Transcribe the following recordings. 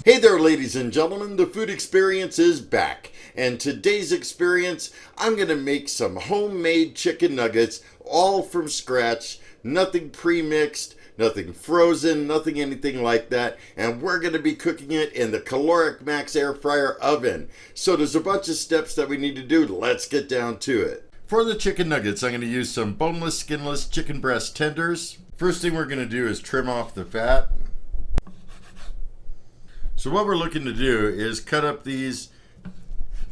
Hey there, ladies and gentlemen, the food experience is back. And today's experience, I'm going to make some homemade chicken nuggets, all from scratch, nothing pre-mixed, nothing frozen, nothing anything like that. And we're going to be cooking it in the Kalorik Maxx air fryer oven. So there's a bunch of steps that we need to do. Let's get down to it. For the chicken nuggets, I'm going to use some boneless, skinless chicken breast tenders. First thing we're going to do is trim off the fat. So what we're looking to do is cut up these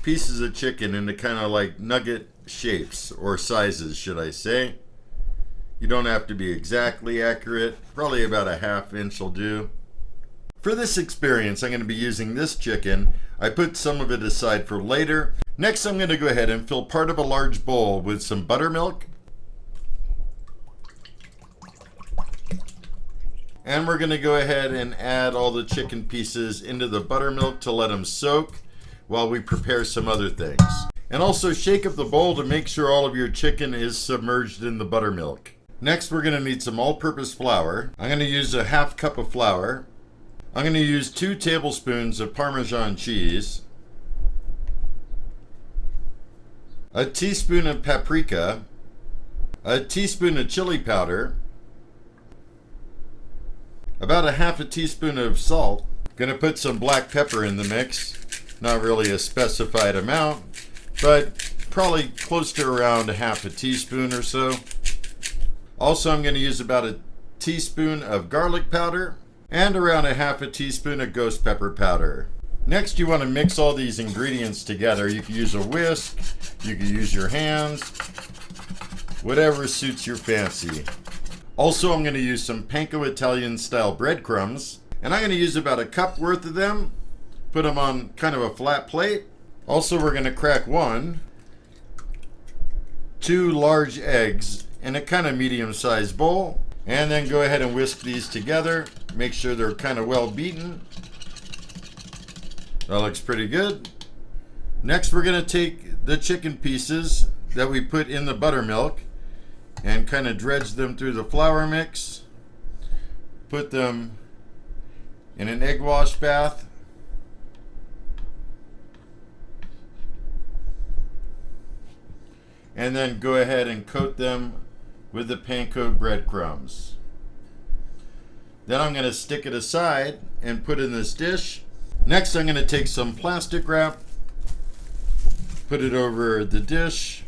pieces of chicken into kind of like nugget shapes, or sizes, should I say. You don't have to be exactly accurate. Probably about a ½ inch will do. For this experience, I'm going to be using this chicken. I put some of it aside for later. Next, I'm going to go ahead and fill part of a large bowl with some buttermilk. And we're going to go ahead and add all the chicken pieces into the buttermilk to let them soak while we prepare some other things. And also shake up the bowl to make sure all of your chicken is submerged in the buttermilk. Next, we're going to need some all-purpose flour. I'm going to use a ½ cup of flour. I'm going to use 2 tablespoons of Parmesan cheese, a teaspoon of paprika, a teaspoon of chili powder, about a ½ teaspoon of salt. Gonna put some black pepper in the mix. Not really a specified amount, but probably close to around a ½ teaspoon or so. Also, I'm gonna use about a teaspoon of garlic powder and around a ½ teaspoon of ghost pepper powder. Next, you want to mix all these ingredients together. You can use a whisk, you can use your hands, whatever suits your fancy. Also, I'm going to use some panko Italian style breadcrumbs, and I'm going to use about a cup worth of them. Put them on kind of a flat plate. Also, we're going to crack 2 large eggs in a kind of medium-sized bowl, and then go ahead and whisk these together. Make sure they're kind of well beaten. That looks pretty good. Next, we're going to take the chicken pieces that we put in the buttermilk and kind of dredge them through the flour mix. Put them in an egg wash bath. And then go ahead and coat them with the panko breadcrumbs. Then I'm going to stick it aside and put in this dish. Next, I'm going to take some plastic wrap, put it over the dish,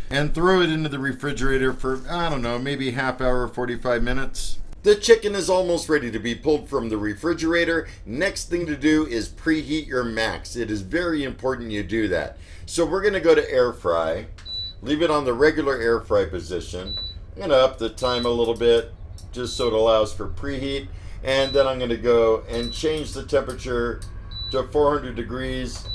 and throw it into the refrigerator for, I don't know, maybe ½ hour, 45 minutes. The chicken is almost ready to be pulled from the refrigerator. Next thing to do is preheat your max. It is very important you do that. So we're going to go to air fry. Leave it on the regular air fry position. I'm going to up the time a little bit just so it allows for preheat. And then I'm going to go and change the temperature to 400 degrees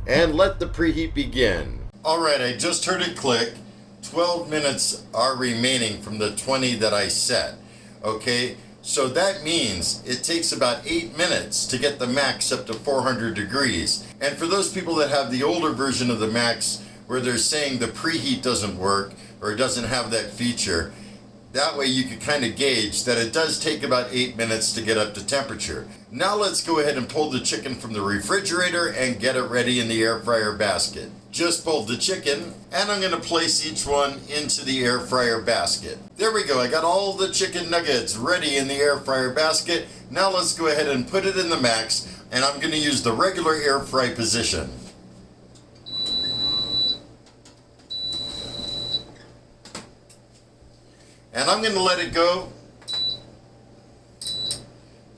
and let the preheat begin. Alright, I just heard it click. 12 minutes are remaining from the 20 that I set. Okay, so that means it takes about 8 minutes to get the max up to 400 degrees. And for those people that have the older version of the max where they're saying the preheat doesn't work or it doesn't have that feature, that way you can kind of gauge that it does take about 8 minutes to get up to temperature. Now let's go ahead and pull the chicken from the refrigerator and get it ready in the air fryer basket. Just pulled the chicken, and I'm going to place each one into the air fryer basket. There we go, I got all the chicken nuggets ready in the air fryer basket. Now let's go ahead and put it in the max, and I'm going to use the regular air fry position. And I'm going to let it go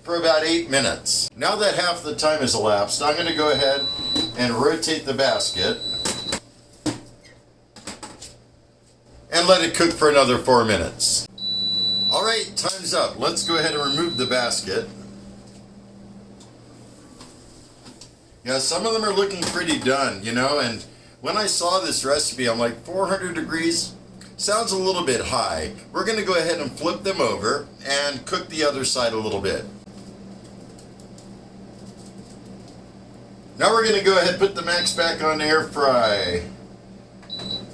for about 8 minutes. Now that half the time has elapsed, I'm going to go ahead and rotate the basket and let it cook for another 4 minutes. Alright, time's up. Let's go ahead and remove the basket. Yeah, some of them are looking pretty done, you know, and when I saw this recipe, I'm like, 400 degrees? Sounds a little bit high. We're going to go ahead and flip them over and cook the other side a little bit. Now we're going to go ahead and put the max back on air fry.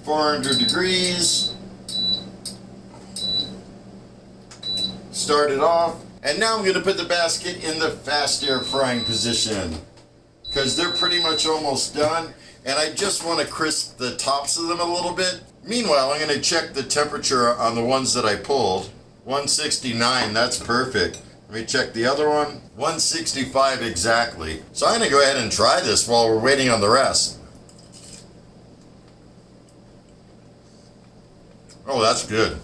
400 degrees. Start it off. And now I'm going to put the basket in the fast air frying position because they're pretty much almost done. And I just want to crisp the tops of them a little bit. Meanwhile, I'm going to check the temperature on the ones that I pulled. 169, that's perfect. Let me check the other one. 165 exactly. So I'm going to go ahead and try this while we're waiting on the rest. Oh, that's good.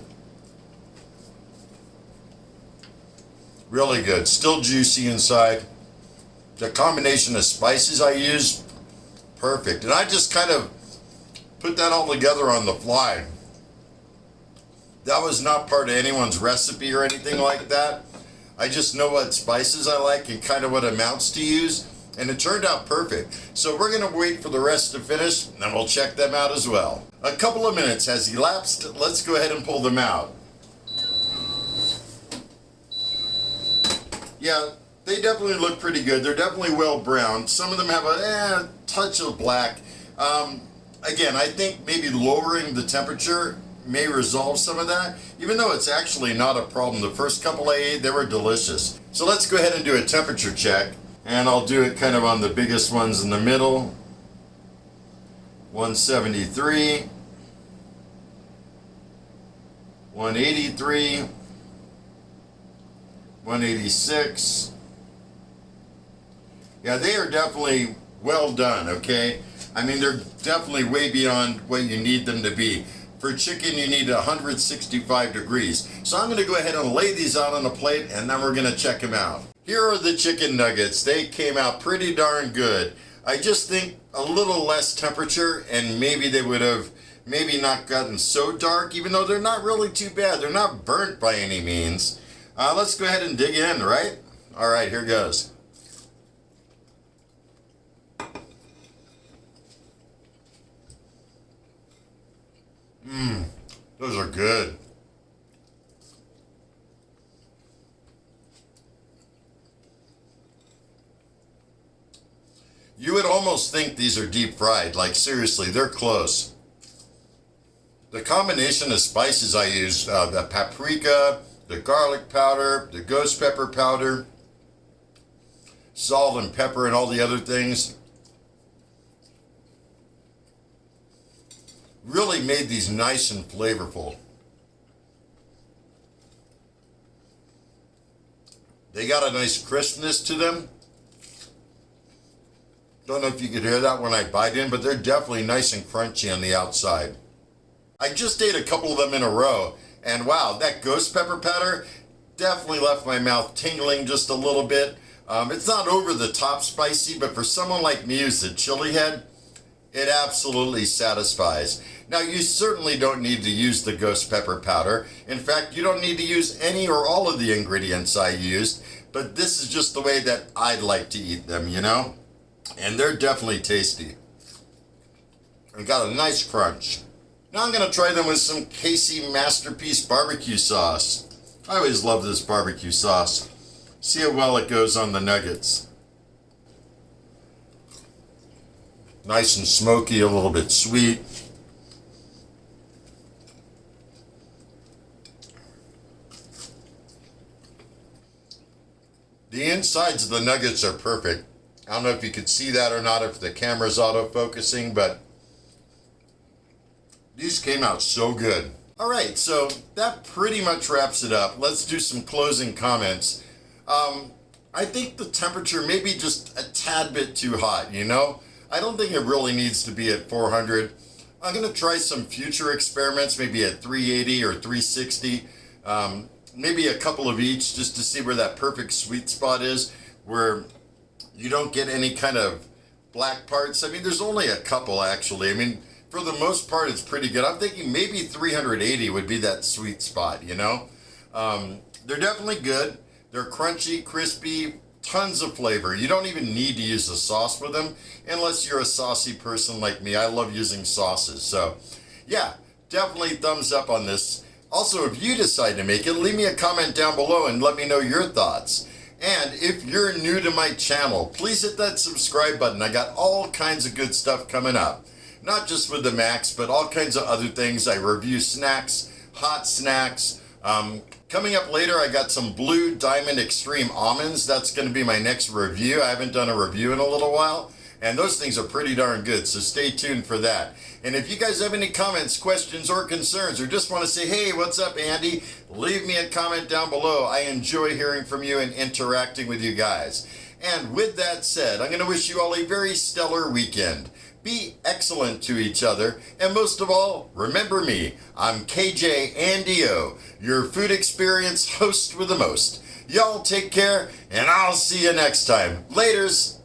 Really good. Still juicy inside. The combination of spices I use, perfect. And I just kind of put that all together on the fly. That was not part of anyone's recipe or anything like that. I just know what spices I like and kind of what amounts to use, and it turned out perfect. So we're going to wait for the rest to finish, and then we'll check them out as well. A couple of minutes has elapsed. Let's go ahead and pull them out. Yeah, they definitely look pretty good. They're definitely well browned. Some of them have a touch of black. Again, I think maybe lowering the temperature may resolve some of that, even though it's actually not a problem. The first couple I ate, they were delicious. So let's go ahead and do a temperature check, and I'll do it kind of on the biggest ones in the middle. 173, 183, 186. Yeah, they are definitely well done, okay? I mean, they're definitely way beyond what you need them to be. For chicken, you need 165 degrees. So I'm going to go ahead and lay these out on a plate, and then we're going to check them out. Here are the chicken nuggets. They came out pretty darn good. I just think a little less temperature, and maybe they would have maybe not gotten so dark, even though they're not really too bad. They're not burnt by any means. Let's go ahead and dig in, right? All right, here goes. Those are good. You would almost think these are deep fried. Like seriously, they're close. The combination of spices I used, the paprika, the garlic powder, the ghost pepper powder, salt and pepper and all the other things, really made these nice and flavorful. They got a nice crispness to them. Don't know if you could hear that when I bite in, but they're definitely nice and crunchy on the outside. I just ate a couple of them in a row, and wow, that ghost pepper powder definitely left my mouth tingling just a little bit. It's not over the top spicy, but for someone like me who's a chili head, it absolutely satisfies. Now, you certainly don't need to use the ghost pepper powder. In fact, you don't need to use any or all of the ingredients I used, but this is just the way that I'd like to eat them, you know? And they're definitely tasty. And got a nice crunch. Now I'm going to try them with some Casey Masterpiece barbecue sauce. I always love this barbecue sauce. See how well it goes on the nuggets. Nice and smoky, a little bit sweet. The insides of the nuggets are perfect. I don't know if you could see that or not if the camera's auto-focusing, but these came out so good. All right, so that pretty much wraps it up. Let's do some closing comments. I think the temperature may be just a tad bit too hot, you know? I don't think it really needs to be at 400. I'm gonna try some future experiments, maybe at 380 or 360. Maybe a couple of each just to see where that perfect sweet spot is, where you don't get any kind of black parts. I mean, there's only a couple actually. I mean, for the most part, it's pretty good. I'm thinking maybe 380 would be that sweet spot, you know? They're definitely good. They're crunchy, crispy, tons of flavor. You don't even need to use a sauce with them unless you're a saucy person like me. I love using sauces. So yeah, definitely thumbs up on this. Also, if you decide to make it, leave me a comment down below and let me know your thoughts. And if you're new to my channel, please hit that subscribe button. I got all kinds of good stuff coming up. Not just with the Max, but all kinds of other things. I review snacks, hot snacks, Coming up later, I got some Blue Diamond Extreme Almonds. That's going to be my next review. I haven't done a review in a little while, and those things are pretty darn good, so stay tuned for that. And if you guys have any comments, questions, or concerns, or just want to say, hey, what's up, Andy? Leave me a comment down below. I enjoy hearing from you and interacting with you guys. And with that said, I'm going to wish you all a very stellar weekend. Be excellent to each other, and most of all, remember me. I'm KJ Andy O, your food experience host with the most. Y'all take care, and I'll see you next time. Laters.